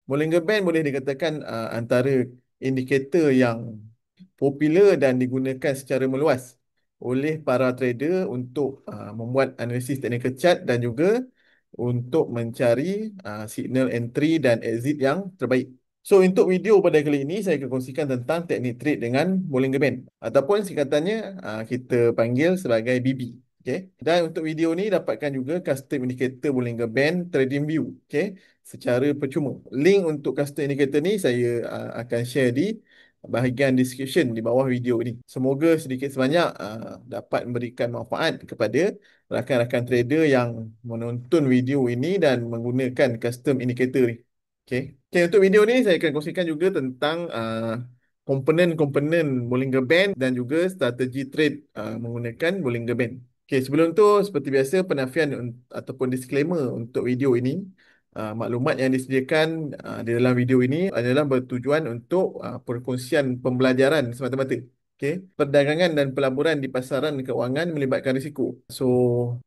Bollinger Band boleh dikatakan antara indikator yang popular dan digunakan secara meluas oleh para trader untuk membuat analisis technical chart dan juga untuk mencari signal entry dan exit yang terbaik. So untuk video pada kali ini saya akan kongsikan tentang teknik trade dengan Bollinger Band ataupun singkatannya kita panggil sebagai BB. Okay. Dan untuk video ni dapatkan juga custom indicator Bollinger Band Trading View. Okay. Secara percuma. Link untuk custom indicator ni saya akan share di bahagian description di bawah video ini. Semoga sedikit sebanyak dapat memberikan manfaat kepada rakan-rakan trader yang menonton video ini dan menggunakan custom indicator ni. Okay. Okay, untuk video ni saya akan kongsikan juga tentang komponen-komponen Bollinger Band dan juga strategi trade menggunakan Bollinger Band. Okay, sebelum tu seperti biasa penafian ataupun disclaimer untuk video ini. Maklumat yang disediakan di dalam video ini adalah bertujuan untuk perkongsian pembelajaran semata-mata. Okay. Perdagangan dan pelaburan di pasaran keuangan melibatkan risiko. So,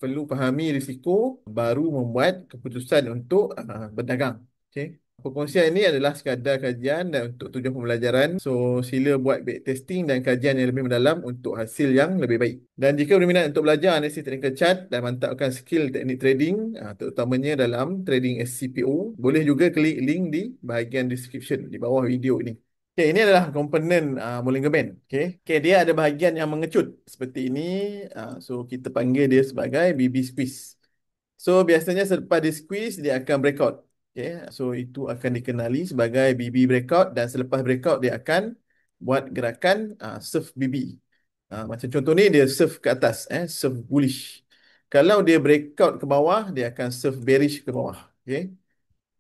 perlu fahami risiko baru membuat keputusan untuk berdagang. Okay. Perkongsian ini adalah sekadar kajian dan untuk tujuan pembelajaran. So, sila buat backtesting dan kajian yang lebih mendalam untuk hasil yang lebih baik. Dan jika berminat untuk belajar analisis technical chart dan mantapkan skill teknik trading, terutamanya dalam trading SCPO, boleh juga klik link di bahagian description di bawah video ini. Okay, ini adalah komponen Bollinger Band. Okay, dia ada bahagian yang mengecut seperti ini. So, kita panggil dia sebagai BB squeeze. So, biasanya selepas di squeeze, dia akan breakout. Okay, so itu akan dikenali sebagai BB breakout dan selepas breakout dia akan buat gerakan surf BB. Macam contoh ni dia surf ke atas, surf bullish. Kalau dia breakout ke bawah, dia akan surf bearish ke bawah. Okay.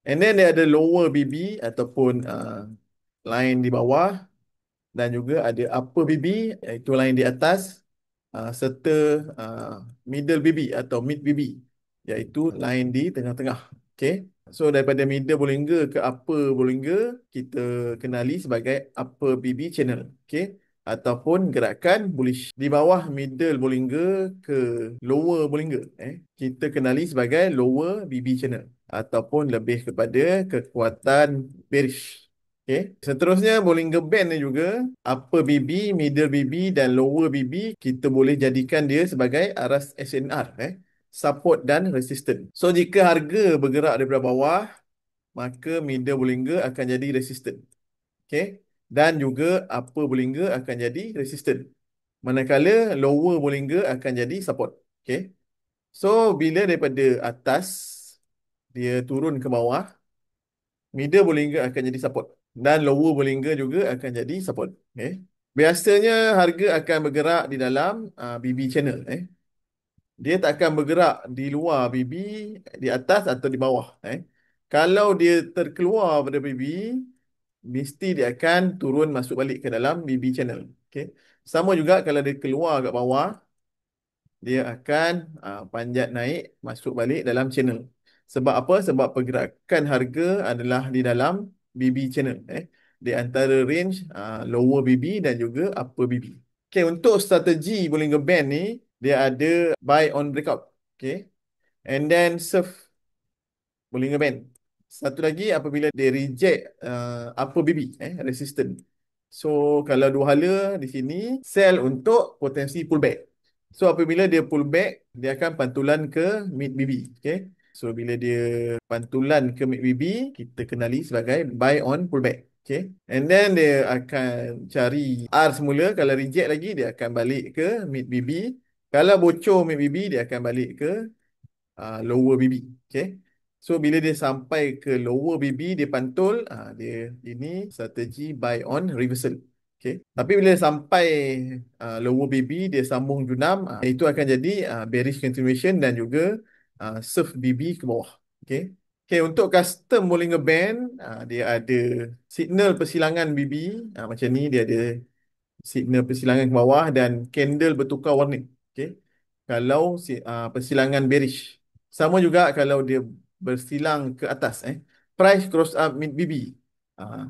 And then dia ada lower BB ataupun line di bawah dan juga ada upper BB iaitu line di atas serta middle BB atau mid BB iaitu line di tengah-tengah. Okay. So daripada middle Bollinger ke upper Bollinger kita kenali sebagai upper BB channel. Okay. Ataupun gerakan bullish. Di bawah middle Bollinger ke lower Bollinger kita kenali sebagai lower BB channel ataupun lebih kepada kekuatan bearish. Okay. Seterusnya Bollinger Band ni juga upper BB, middle BB dan lower BB kita boleh jadikan dia sebagai aras SNR, support dan resistance. So jika harga bergerak daripada bawah, maka middle Bollinger akan jadi resistant. Okay. Dan juga upper Bollinger akan jadi resistant. Manakala lower Bollinger akan jadi support. Okay. So bila daripada atas dia turun ke bawah, middle Bollinger akan jadi support dan lower Bollinger juga akan jadi support. Biasanya harga akan bergerak di dalam BB channel. Dia tak akan bergerak di luar BB, di atas atau di bawah. Kalau dia terkeluar pada BB, mesti dia akan turun masuk balik ke dalam BB channel. Sama juga kalau dia keluar kat bawah, dia akan panjat naik masuk balik dalam channel. Sebab apa? Sebab pergerakan harga adalah di dalam BB channel. Di antara range lower BB dan juga upper BB. Okay, untuk strategi Bollinger Band ni, dia ada buy on breakout. Okay. And then surf Bollinger Band. Satu lagi apabila dia reject upper BB, resistant. So, kalau dua hala di sini, sell untuk potensi pullback. So, apabila dia pullback, dia akan pantulan ke mid BB. Okay. So, bila dia pantulan ke mid BB, kita kenali sebagai buy on pullback. Okay. And then dia akan cari R semula. Kalau reject lagi, dia akan balik ke mid BB. Kalau bocor mid BB, dia akan balik ke lower BB. Okay. So bila dia sampai ke lower BB dia pantul, dia ini strategi buy on reversal. Okay. Tapi bila sampai lower BB dia sambung junam, itu akan jadi bearish continuation dan juga surf BB ke bawah. Okay. Okay, untuk custom Bollinger Band, dia ada signal persilangan BB, macam ni dia ada signal persilangan ke bawah dan candle bertukar warna. Okay. Kalau persilangan bearish. Sama juga kalau dia bersilang ke atas. Price cross up mid BB.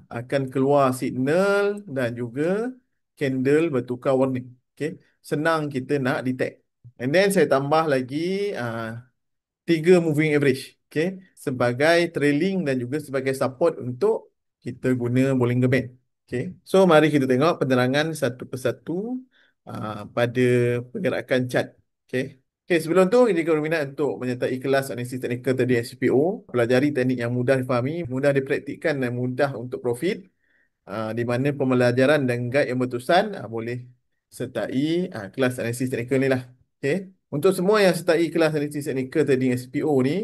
Akan keluar signal dan juga candle bertukar warna. Okay. Senang kita nak detect. And then saya tambah lagi 3 moving average. Okay, sebagai trailing dan juga sebagai support untuk kita guna Bollinger Band. Okay, so mari kita tengok penerangan satu persatu pada pergerakan chart. Okay. Okay, sebelum tu jika berminat untuk menyertai kelas analisis teknikal tadi SPO, pelajari teknik yang mudah difahami, mudah dipraktikkan dan mudah untuk profit, di mana pembelajaran dan guide yang berterusan boleh sertai kelas analisis teknikal ni lah. Okay. Untuk semua yang sertai kelas analisis teknikal trading SPO ni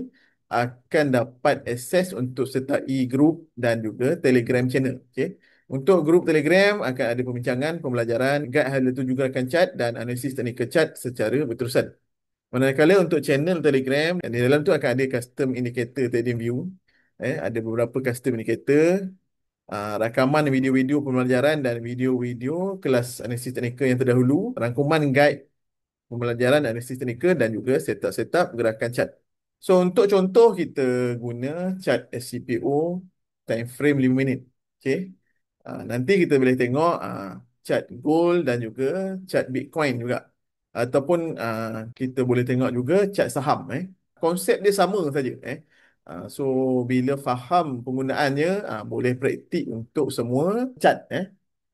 akan dapat akses untuk sertai grup dan juga Telegram channel. Okay. Untuk grup Telegram akan ada pembincangan, pembelajaran, guide hal itu juga akan chat dan analisis teknikal chat secara berterusan. Manakala untuk channel Telegram, di dalam tu akan ada custom indicator trading view. Ada beberapa custom indicator, rakaman video-video pembelajaran dan video-video kelas analisis teknikal yang terdahulu, rangkuman guide pembelajaran analisis teknikal dan juga setup-setup gerakan chart. So untuk contoh kita guna chart SCPO time frame 5 minit. Okay. Nanti kita boleh tengok chart gold dan juga chart Bitcoin juga. Ataupun kita boleh tengok juga chart saham. Konsep dia sama saja. So bila faham penggunaannya boleh praktik untuk semua chart.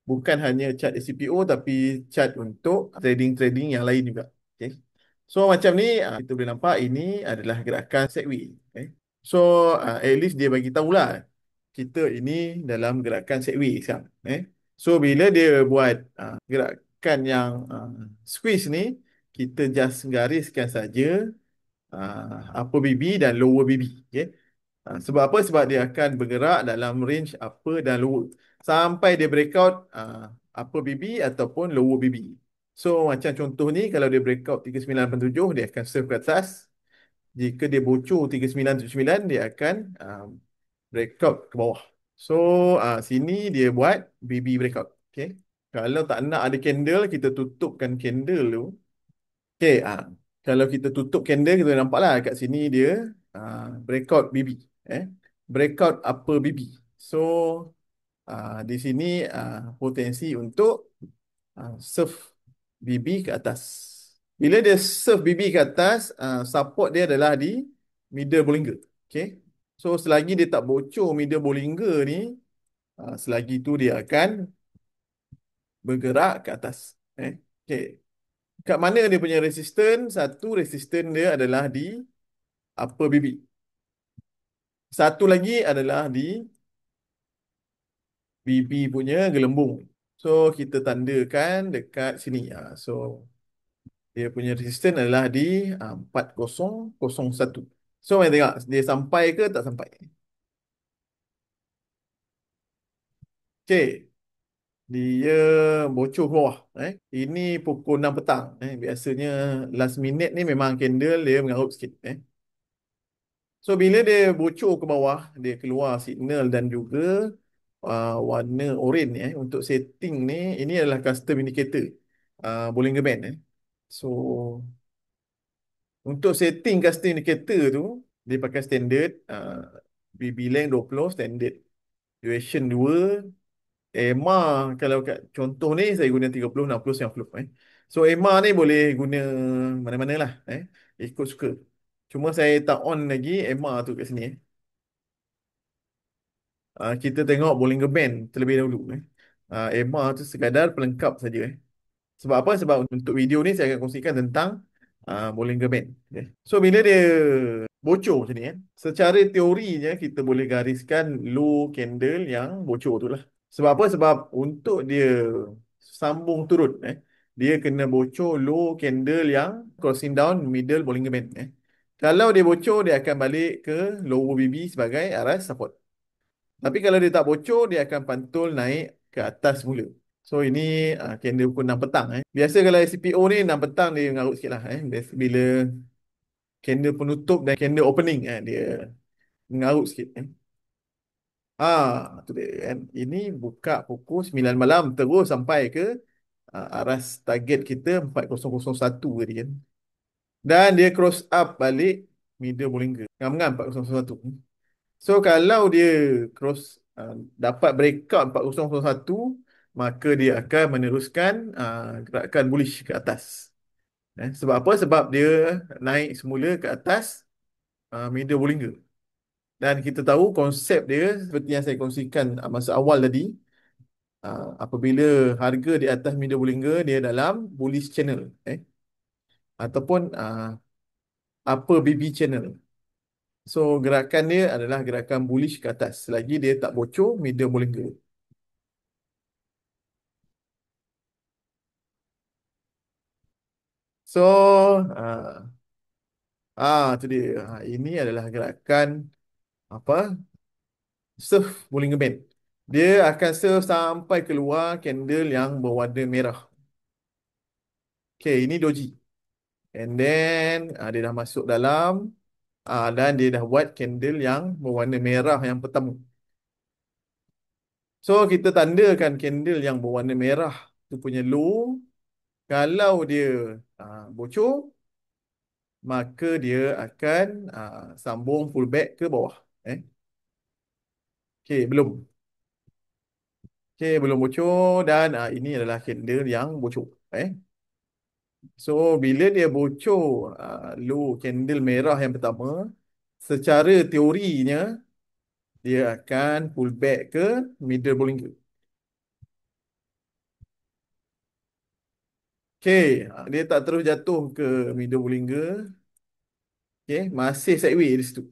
Bukan hanya chart SCPO tapi chart untuk trading-trading yang lain juga. Okay. So macam ni kita boleh nampak ini adalah gerakan sideways. Okay. So at least dia bagi tahulah kita ini dalam gerakan sideways sekarang. So bila dia buat gerakan yang squeeze ni, kita just gariskan saja upper BB dan lower BB. Okay. Sebab apa? Sebab dia akan bergerak dalam range upper dan lower sampai dia breakout upper BB ataupun lower BB. So macam contoh ni, kalau dia breakout 3987 dia akan surf ke atas. Jika dia bocor 3979 dia akan breakout ke bawah. So sini dia buat BB breakout. Okay. Kalau tak nak ada candle, kita tutupkan candle tu. Okay, kalau kita tutup candle, kita nampak lah kat sini dia breakout BB. Breakout upper BB. So, di sini potensi untuk surf BB ke atas. Bila dia surf BB ke atas, support dia adalah di middle Bollinger. Okay. So, selagi dia tak bocor middle Bollinger ni, selagi tu dia akan bergerak ke atas. Okay. Kat mana dia punya resisten? Satu resisten dia adalah di upper BB. Satu lagi adalah di BB punya gelembung. So kita tandakan dekat sini. So dia punya resisten adalah di 4001. So mari tengok dia sampai ke tak sampai. Okay. Dia bocor ke bawah. Ini pukul 6 petang. Biasanya last minute ni memang candle dia mengarut sikit. So bila dia bocor ke bawah, dia keluar signal dan juga warna oranye untuk setting ni, ini adalah custom indicator Bollinger Band. So untuk setting custom indicator tu, dia pakai standard BB length 20, standard duration 2, EMA kalau kat contoh ni saya guna 30, 60, 90. So EMA ni boleh guna mana-mana lah. Ikut suka. Cuma saya tak on lagi EMA tu kat sini. Kita tengok Bollinger Band terlebih dahulu. EMA tu sekadar pelengkap saja. Sebab apa? Sebab untuk video ni saya akan kongsikan tentang Bollinger Band. Okay. So bila dia bocor macam ni, secara teorinya kita boleh gariskan low candle yang bocor tu lah. Sebab apa? Sebab untuk dia sambung turut, dia kena bocor low candle yang crossing down middle Bollinger Band. Kalau dia bocor, dia akan balik ke lower BB sebagai aras support. Tapi kalau dia tak bocor, dia akan pantul naik ke atas mula. So ini candle pukul 6 petang. Biasa kalau CPO ni 6 petang dia ngarut sikit lah. Bila candle penutup dan candle opening dia ngarut sikit. Tu dia kan. Ini buka pukul 9 malam terus sampai ke aras target kita 4001 tadi kan. Dan dia cross up balik middle Bollinger. Ngam-ngam 4001. So kalau dia cross dapat breakout 4001, maka dia akan meneruskan gerakan bullish ke atas. Sebab apa? Sebab dia naik semula ke atas middle Bollinger. Dan kita tahu konsep dia seperti yang saya kongsikan masa awal tadi, apabila harga di atas middle Bollinger dia dalam bullish channel, ataupun upper BB channel. So gerakan dia adalah gerakan bullish ke atas selagi dia tak bocor middle Bollinger. So itu dia. Ini adalah gerakan apa? Surf Bollinger Band. Dia akan surf sampai keluar candle yang berwarna merah. Okay, ini doji. And then dia dah masuk dalam, dan dia dah buat candle yang berwarna merah yang pertama. So kita tandakan candle yang berwarna merah tu punya low. Kalau dia bocor, maka dia akan sambung pullback ke bawah. Eh? Okay, belum. Okay, belum bocor dan ini adalah candle yang bocor. Eh? So bila dia bocor low candle merah yang pertama, secara teorinya dia akan pullback ke middle Bollinger. Okay, dia tak terus jatuh ke middle Bollinger. Okay, masih sideways di situ.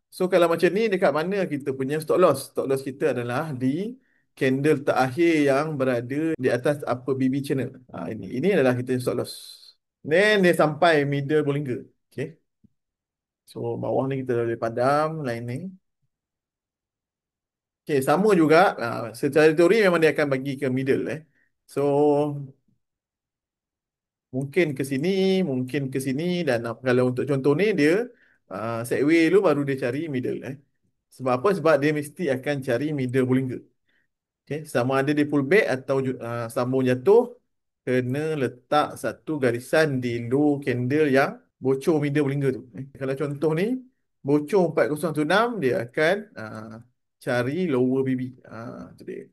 So kalau macam ni dekat mana kita punya stop loss? Stop loss kita adalah di candle terakhir yang berada di atas upper BB channel. Ini adalah kita punya stop loss. Then dia sampai middle Bollinger. Okay. So bawah ni kita dah boleh padam line ni. Okay, sama juga. Secara teori memang dia akan bagi ke middle. So mungkin ke sini, mungkin ke sini, dan kalau untuk contoh ni dia sideway dulu baru dia cari middle. Sebab apa? Sebab dia mesti akan cari middle Bollinger. Okay. Sama ada dia pullback atau sambung jatuh, kena letak satu garisan di low candle yang bocor middle Bollinger tu. Kalau contoh ni bocor 4016, dia akan cari lower BB. Tu dia.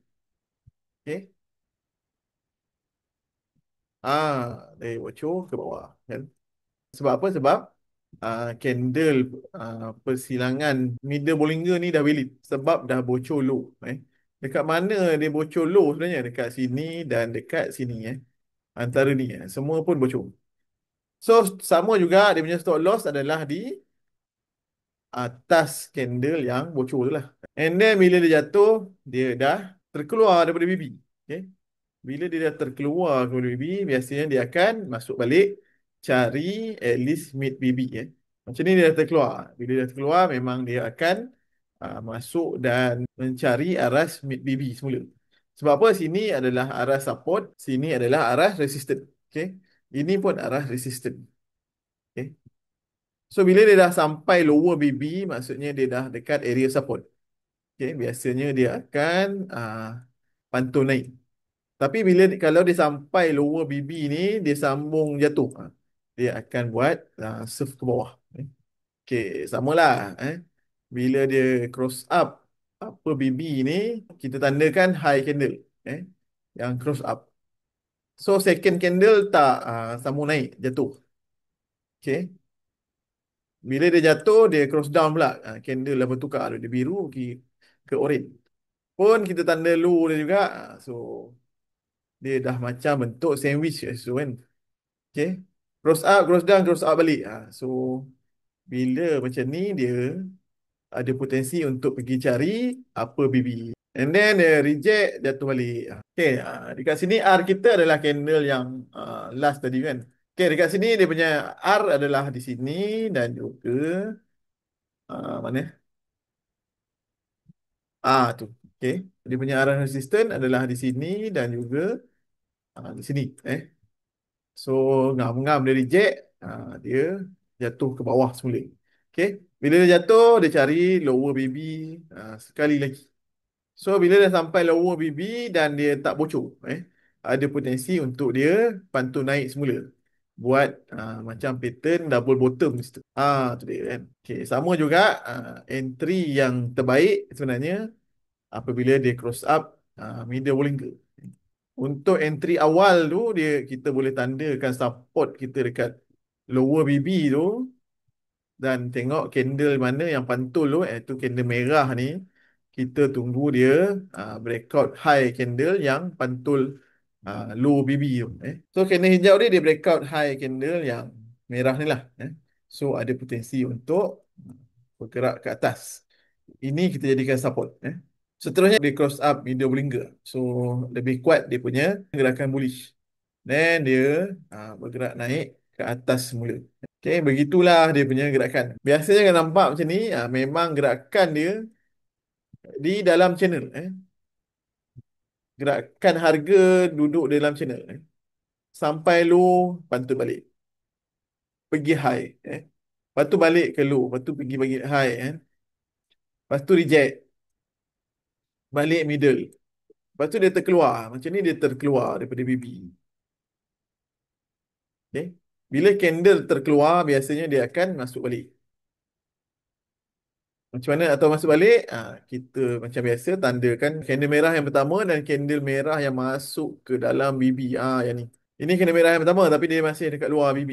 Okay. Dia bocor ke bawah kan. Sebab apa? Sebab candle persilangan middle Bollinger ni dah valid sebab dah bocor low. Dekat mana dia bocor low sebenarnya? Dekat sini dan dekat sini. Antara ni semua pun bocor. So sama juga dia punya stop loss adalah di atas candle yang bocor tu lah. And then bila dia jatuh, dia dah terkeluar daripada BB. Okay? Bila dia dah terkeluar daripada BB, biasanya dia akan masuk balik cari at least mid BB. Macam ni dia dah terkeluar. Bila dia dah terkeluar, memang dia akan masuk dan mencari aras mid BB semula. Sebab apa? Sini adalah arah support, sini adalah arah resistance. Okay? Ini pun arah resistance. Okay? So bila dia dah sampai lower BB, maksudnya dia dah dekat area support. Okay? Biasanya dia akan pantun naik. Tapi kalau dia sampai lower BB ni, dia sambung jatuh. Dia akan buat surf ke bawah. Okay, samalah. Bila dia cross up upper BB ni, kita tandakan high candle. Yang cross up. So second candle tak sambung naik, jatuh. Okay. Bila dia jatuh, dia cross down pula. Candle dah bertukar. Dia biru ke orange. Pun kita tanda low dia juga. So, dia dah macam bentuk sandwich. So, kan? Okay. Cross up, cross down, cross up balik. So, bila macam ni, dia ada potensi untuk pergi cari upper BB. And then, dia reject, jatuh balik. Okay. Dekat sini, R kita adalah candle yang last tadi kan. Okay, dekat sini dia punya R adalah di sini dan juga mana? Tu. Okay. Dia punya arah resisten adalah di sini dan juga di sini. So, ngam-ngam dia reject, dia jatuh ke bawah semula. Okay. Bila dia jatuh, dia cari lower BB sekali lagi. So, bila dia sampai lower BB dan dia tak bocor, ada potensi untuk dia pantun naik semula. Buat macam pattern double bottom di situ. Tu dia kan. Okay. Sama juga entry yang terbaik sebenarnya apabila dia cross up middle Bollinger. Untuk entry awal tu dia kita boleh tandakan support kita dekat lower BB tu dan tengok candle mana yang pantul tu, iaitu candle merah ni. Kita tunggu dia breakout high candle yang pantul low BB tu. So candle hijau dia breakout high candle yang merah ni lah. So ada potensi untuk bergerak ke atas. Ini kita jadikan support. Seterusnya dia cross up middle Bollinger. So lebih kuat dia punya gerakan bullish. Dan dia bergerak naik ke atas semula. Okay, begitulah dia punya gerakan. Biasanya kan nampak macam ni, memang gerakan dia di dalam channel. Gerakan harga duduk dalam channel. Sampai low, pantul balik. Pergi high. Lepas tu balik ke low. Lepas tu pergi bagi high. Lepas tu reject. Balik middle. Lepas tu dia terkeluar. Macam ni dia terkeluar daripada BB. Okay. Bila candle terkeluar, biasanya dia akan masuk balik. Macam mana atau masuk balik? Kita macam biasa tandakan candle merah yang pertama dan candle merah yang masuk ke dalam BB. Yang ni. Ini candle merah yang pertama tapi dia masih dekat luar BB.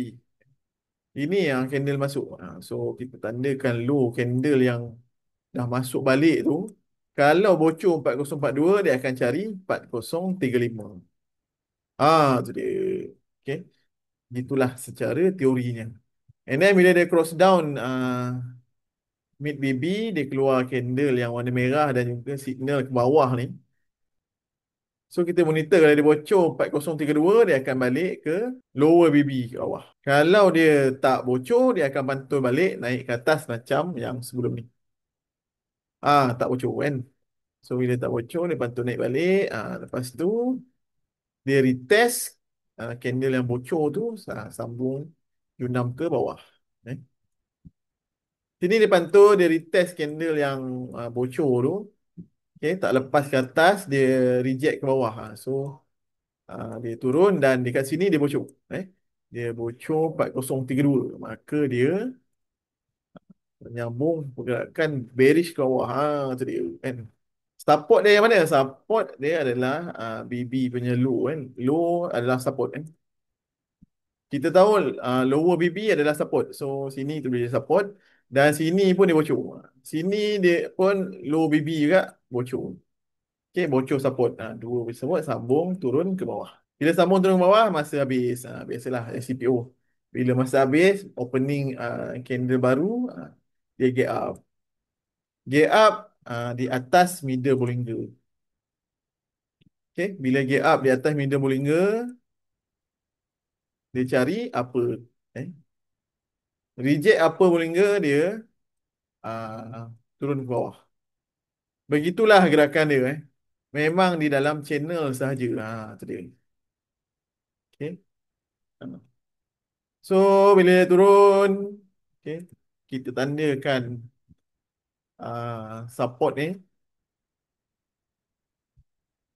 Ini yang candle masuk. So kita tandakan low candle yang dah masuk balik tu. Kalau bocor 4042 dia akan cari 4035. Tu dia. Okay. Itulah secara teorinya. And then bila dia cross down mid BB, dia keluar candle yang warna merah dan juga signal ke bawah ni. So kita monitor kalau dia bocor 4032 dia akan balik ke lower BB ke bawah. Kalau dia tak bocor dia akan bantul balik naik ke atas macam yang sebelum ni. Tak bocor kan. So bila tak bocor dia bantul naik balik. Lepas tu dia retest candle yang bocor tu sambung Q6 ke bawah. Eh. Sini dia pantau, dia retest candle yang bocor tu. Okay, tak lepas ke atas, dia reject ke bawah. So, dia turun dan dekat sini dia bocor. Dia bocor 4032. Maka dia menyambung pergerakan bearish ke bawah. Tu dia kan. Support dia yang mana? Support dia adalah BB punya low kan. Low adalah support kan. Kita tahu lower BB adalah support. So sini tu dia support dan sini pun dia bocor. Sini dia pun low BB juga bocor. Okey, bocor support. Dua support sambung turun ke bawah. Bila sambung turun ke bawah masa habis. Biasalah CPO. Bila masa habis opening candle baru dia get up. Get up di atas middle Bollinger. Okey, bila get up di atas middle Bollinger dia cari apa? Reject apa Bollinger dia turun ke bawah. Begitulah gerakan dia. Memang di dalam channel sahaja. Tu dia. Okay. So, bila dia turun, okay, kita tandakan support ni.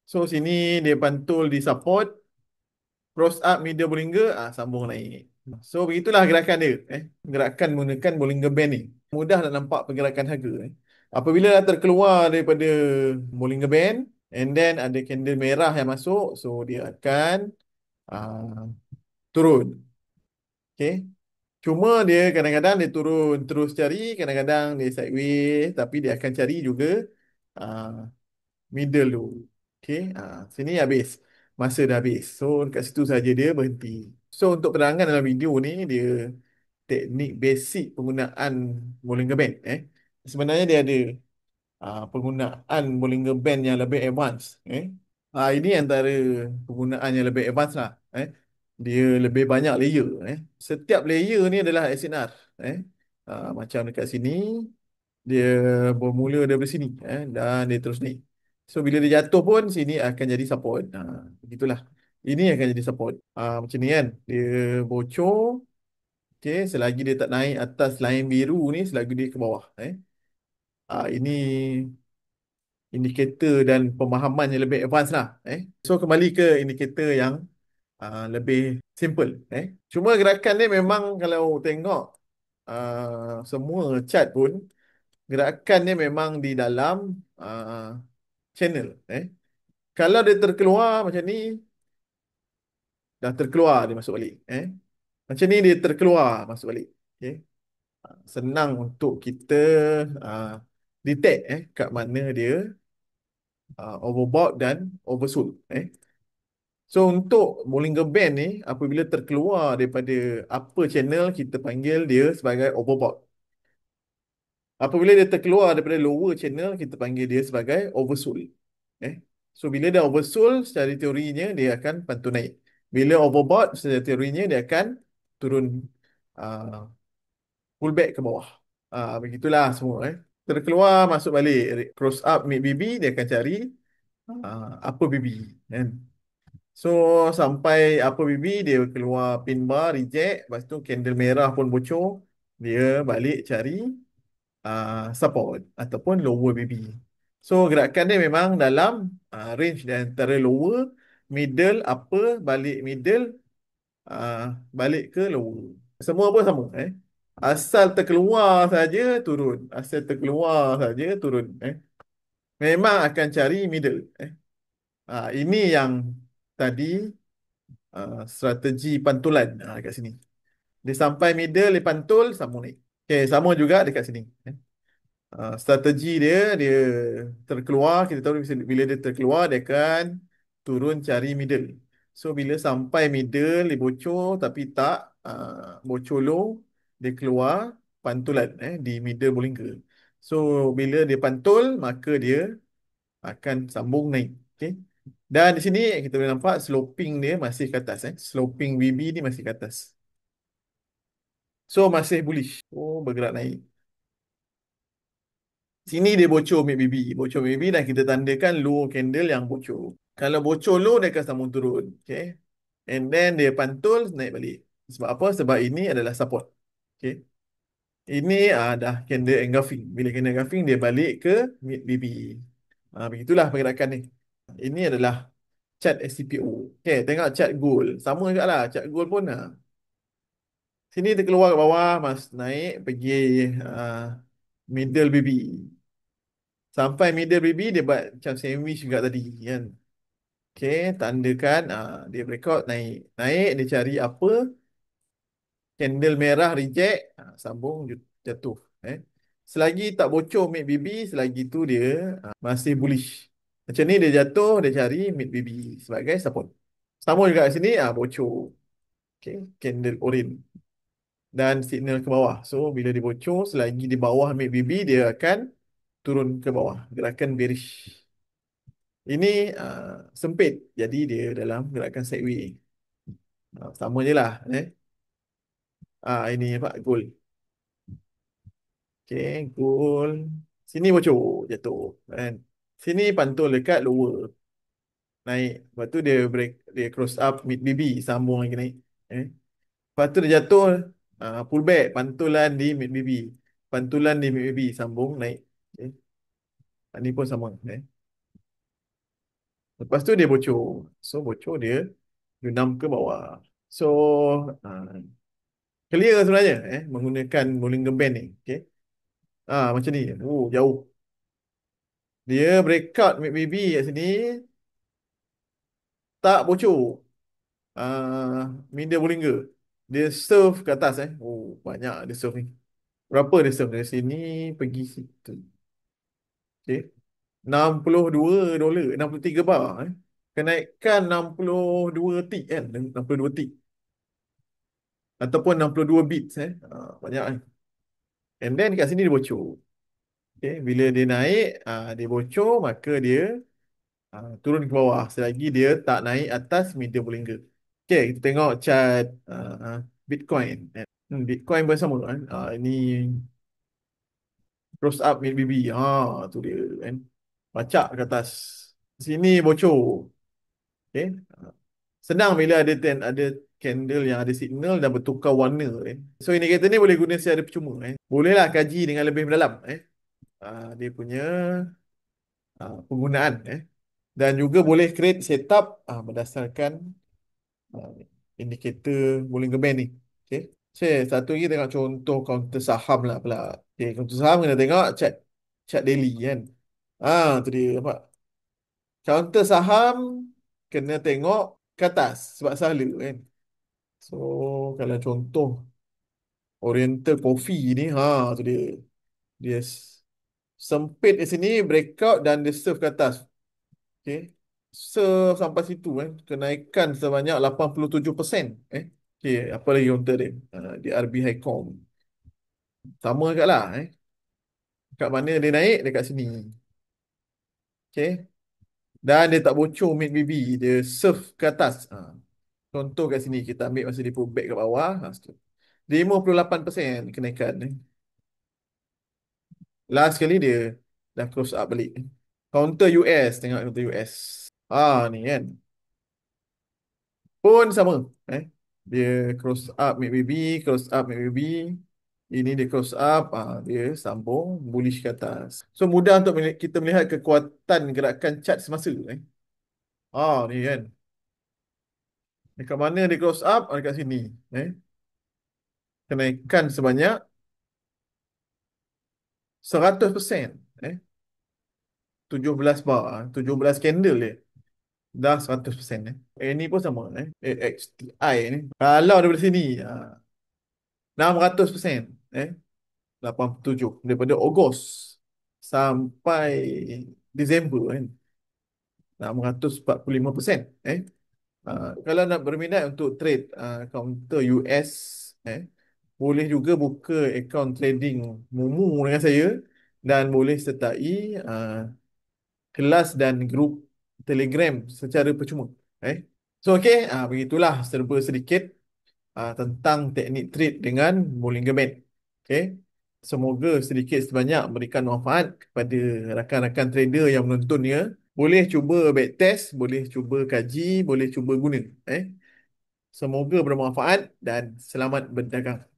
So, sini dia pantul di support. Cross up middle Bollinger, sambung naik. So, begitulah gerakan dia. Gerakan menggunakan Bollinger Band ni. Mudah nak nampak pergerakan harga. Apabila dah terkeluar daripada Bollinger Band, and then ada candle merah yang masuk, so dia akan turun. Okay. Cuma dia kadang-kadang dia turun terus cari, kadang-kadang dia sideways, tapi dia akan cari juga uh, middle tu. Okay. Sini habis. Masa dah habis. So dekat situ saja dia berhenti. So untuk penerangan dalam video ni, dia teknik basic penggunaan Bollinger Band. Sebenarnya dia ada penggunaan Bollinger Band yang lebih advance. Ini antara penggunaan yang lebih advance lah. Dia lebih banyak layer. Setiap layer ni adalah SNR. Macam dekat sini, dia bermula dari sini. Dan dia terus naik. So, bila dia jatuh pun, sini akan jadi support. Begitulah. Ini akan jadi support. Macam ni kan. Dia bocor. Okay, selagi dia tak naik atas line biru ni, selagi dia ke bawah. Ini indikator dan pemahaman yang lebih advance lah. So kembali ke indikator yang lebih simple. Cuma gerakan ni memang kalau tengok semua chart pun, gerakan ni memang di dalam channel. Kalau dia terkeluar macam ni, dah terkeluar dia masuk balik. Macam ni dia terkeluar masuk balik. Okay. senang untuk kita uh, detect kat mana dia overbought dan oversold. So untuk Bollinger Band ni apabila terkeluar daripada upper channel kita panggil dia sebagai overbought. Apabila dia terkeluar daripada lower channel kita panggil dia sebagai oversold. Eh. So bila dah oversold secara teorinya dia akan pantun naik. Bila overbought secara teorinya dia akan turun uh, pullback ke bawah. Begitulah semua. Terkeluar masuk balik cross up mid BB dia akan cari upper BB kan. So sampai upper BB dia keluar pin bar reject, lepas tu candle merah pun bocor, dia balik cari support ataupun lower BB. So gerakan dia memang dalam range di antara lower, middle, upper, balik middle, uh, balik ke lower. Semua pun sama. Asal terkeluar saja turun. Asal terkeluar saja turun. Memang akan cari middle. Ini yang tadi strategi pantulan kat sini. Dia sampai middle, dia pantul, sambung naik. Okay, sama juga dekat sini. Strategi dia, dia terkeluar, kita tahu bila dia terkeluar, dia akan turun cari middle. So, bila sampai middle, dia bocor tapi tak bocor low, dia keluar pantulan di middle Bollinger. So, bila dia pantul, maka dia akan sambung naik. Okay. Dan di sini kita boleh nampak sloping dia masih ke atas. Sloping BB ni masih ke atas. So, masih bullish. Oh, bergerak naik. Sini dia bocor MACD. Bocor MACD dan kita tandakan low candle yang bocor. Kalau bocor low, dia akan sambung turun. Okay. And then dia pantul, naik balik. Sebab apa? Sebab ini adalah support. Okay. Ini dah candle engulfing. Bila candle engulfing, dia balik ke mid BB. Begitulah pergerakan ni. Ini adalah chart SCPO. Okay, tengok chart gold. Sama juga lah. Chart gold pun. Sini dia keluar ke bawah, mas naik pergi uh, middle BB. Sampai middle BB dia buat macam sandwich juga tadi kan. Okay, tandakan dia breakout naik. Naik dia cari apa? Candle merah reject, sambung jatuh. Selagi tak bocor mid BB, selagi tu dia masih bullish. Macam ni dia jatuh, dia cari mid BB sebagai support. Sama juga kat sini, bocor. Okay, candle orange. Dan signal ke bawah. So, bila dia bocor, selagi di bawah mid BB, dia akan turun ke bawah. Gerakan bearish. Ini sempit. Jadi, dia dalam gerakan sideways. Sama je lah. Ini Pak, gold. Okay, gold. Sini bocor, jatuh. Kan? Sini pantul dekat lower. Naik. Lepas tu dia break, dia cross up mid BB. Sambung lagi naik. Lepas tu dia jatuh, pullback. Pantulan di mid BB. Pantulan di mid BB. Sambung naik. Okay. Ini pun sama. Lepas tu dia bocor. So, bocor dia dendam ke bawah. So, clear sebenarnya menggunakan Bollinger Band ni. Okay. Macam ni. Jauh. Dia breakout MACD kat sini tak bocor. Media Bollinger. Dia serve ke atas. Banyak dia serve ni. Berapa dia serve dari sini pergi situ. Okay. $62, 63 bar. Kenaikan 62 tick kan. 62 tick. Ataupun 62 bits. Banyak kan. And then kat sini dia bocor. Okay. Bila dia naik, dia bocor, maka dia turun ke bawah. Selagi dia tak naik atas media Bollinger. Okay, kita tengok chart Bitcoin. Bitcoin pun sama kan. Ini cross up mid BB. Tu dia kan. Pacak ke atas. Sini bocor. Okay. Senang bila ada candle yang ada signal dan bertukar warna. So indikator ni boleh guna secara percuma. Bolehlah kaji dengan lebih mendalam. Dia punya penggunaan. Dan juga boleh create setup berdasarkan uh, indikator Bollinger Band ni. Okay. Satu lagi tengok contoh counter saham lah pula. Okay, counter saham kena tengok chart daily kan. Tu dia nampak. Counter saham kena tengok ke atas sebab salah kan. So, kalau contoh Oriental Coffee ni, tu dia. Dia sempit di sini, breakout dan dia serve ke atas. Okay. Serve sampai situ kenaikan sebanyak 87%. Okay, apa lagi counter dia? Di RB Highcom. Sama kat lah. Kat mana dia naik? Dekat sini. Okay. Dan dia tak bocor mid BB. Dia serve ke atas. Contoh kat sini. Kita ambil masa dia pullback ke bawah. 58% kenaikan. Last kali dia dah close up balik. Counter US. Tengok counter US. Ni kan. Pun sama. Dia cross up mid BB. Cross up mid BB. Ini dia cross up. Dia sambung. Bullish ke atas. So mudah untuk kita melihat kekuatan gerakan chart semasa. Ni kan. Dekat mana dia close up? Dekat sini. Kenaikan sebanyak 100%. 17 bar. 17 candle dia. Dah 100%. Ini pun sama. XTI ni. Kalau daripada sini. 600%. 87. Daripada Ogos sampai Disember kan. 645%. Kalau nak berminat untuk trade counter US, boleh juga buka akaun trading Mumu dengan saya dan boleh sertai kelas dan grup Telegram secara percuma. So okey, begitulah serba sedikit tentang teknik trade dengan Bollinger Band. Okey. Semoga sedikit sebanyak memberikan manfaat kepada rakan-rakan trader yang menontonnya. Boleh cuba backtest, boleh cuba kaji, boleh cuba guna. Semoga bermanfaat dan selamat berdagang.